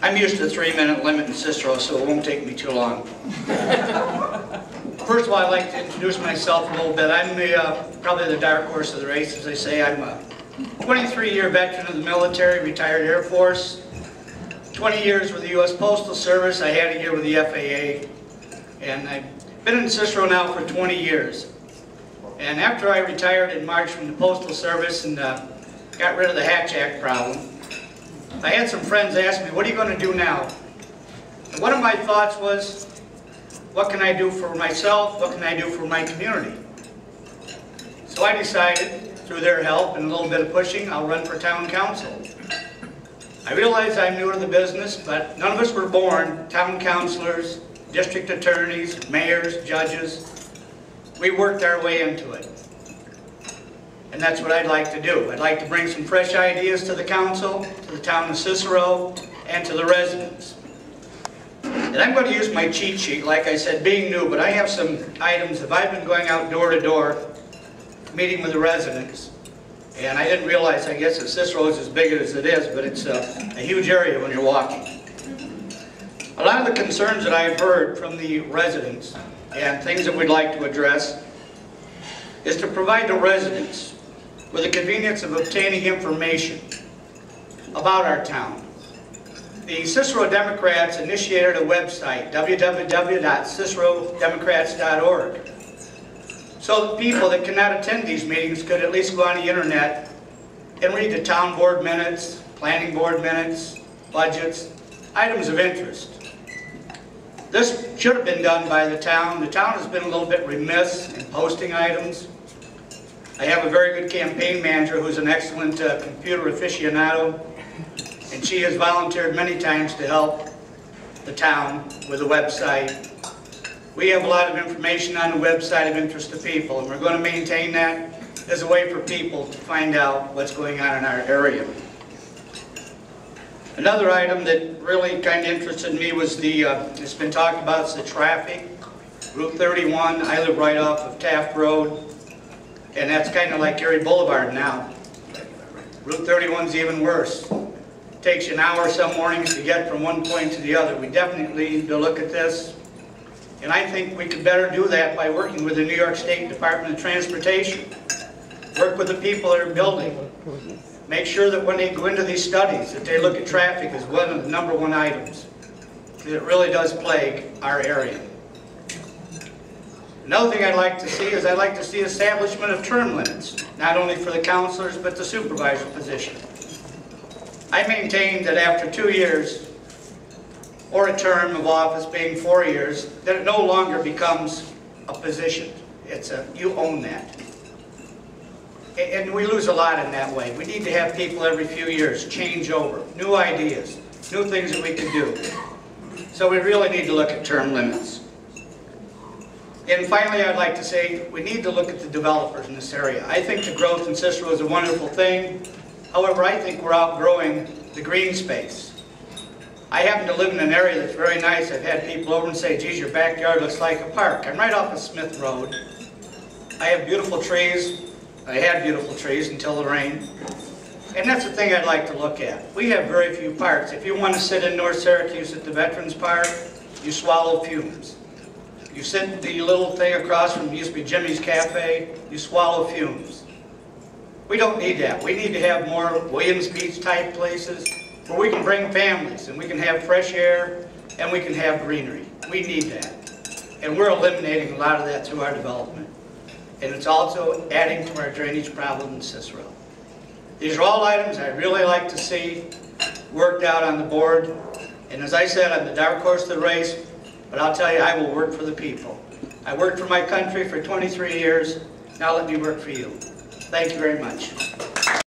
I'm used to the 3-minute limit in Cicero, so it won't take me too long. First of all, I'd like to introduce myself a little bit. I'm probably the dark horse of the race, as they say. I'm a 23-year veteran of the military, retired Air Force, 20 years with the U.S. Postal Service. I had a year with the FAA, and I've been in Cicero now for 20 years. And after I retired in March from the Postal Service and got rid of the Hatch Act problem, I had some friends ask me, what are you going to do now? And one of my thoughts was, what can I do for myself? What can I do for my community? So I decided, through their help and a little bit of pushing, I'll run for town council. I realize I'm new to the business, but none of us were born town councilors, district attorneys, mayors, judges. We worked our way into it. And that's what I'd like to do. I'd like to bring some fresh ideas to the council, to the town of Cicero, and to the residents. And I'm going to use my cheat sheet, like I said, being new, but I have some items that I've been going out door to door, meeting with the residents. And I didn't realize, I guess, that Cicero is as big as it is, but it's a huge area when you're walking. A lot of the concerns that I've heard from the residents and things that we'd like to address is to provide the residents with the convenience of obtaining information about our town. The Cicero Democrats initiated a website, www.cicerodemocrats.org, so that people that cannot attend these meetings could at least go on the internet and read the town board minutes, planning board minutes, budgets, items of interest. This should have been done by the town. The town has been a little bit remiss in posting items. I have a very good campaign manager who's an excellent computer aficionado, and she has volunteered many times to help the town with the website. We have a lot of information on the website of interest to people, and we're going to maintain that as a way for people to find out what's going on in our area. Another item that really kind of interested me was it's been talked about, is the traffic. Route 31, I live right off of Taft Road, and that's kind of like Erie Boulevard now. Route 31's even worse. It takes you an hour some mornings to get from one point to the other. We definitely need to look at this. And I think we could better do that by working with the New York State Department of Transportation. Work with the people that are building. Make sure that when they go into these studies, that they look at traffic as one of the #1 items. It really does plague our area. Another thing I'd like to see is I'd like to see establishment of term limits, not only for the councilors, but the supervisor position. I maintain that after 2 years, or a term of office being 4 years, that it no longer becomes a position. You own that. And we lose a lot in that way. We need to have people every few years change over, new ideas, new things that we can do. So we really need to look at term limits. And finally, I'd like to say we need to look at the developers in this area. I think the growth in Cicero is a wonderful thing. However, I think we're outgrowing the green space. I happen to live in an area that's very nice. I've had people over and say, geez, your backyard looks like a park. I'm right off of Smith Road. I have beautiful trees. I had beautiful trees until the rain. And that's the thing I'd like to look at. We have very few parks. If you want to sit in North Syracuse at the Veterans Park, you swallow fumes. You sit in the little thing across from, used to be Jimmy's Cafe, you swallow fumes. We don't need that. We need to have more Williams Beach type places where we can bring families and we can have fresh air and we can have greenery. We need that. And we're eliminating a lot of that through our development. And it's also adding to our drainage problem in Cicero. These are all items I'd really like to see worked out on the board. And as I said, I'm the dark horse of the race, but I'll tell you, I will work for the people. I worked for my country for 23 years. Now let me work for you. Thank you very much.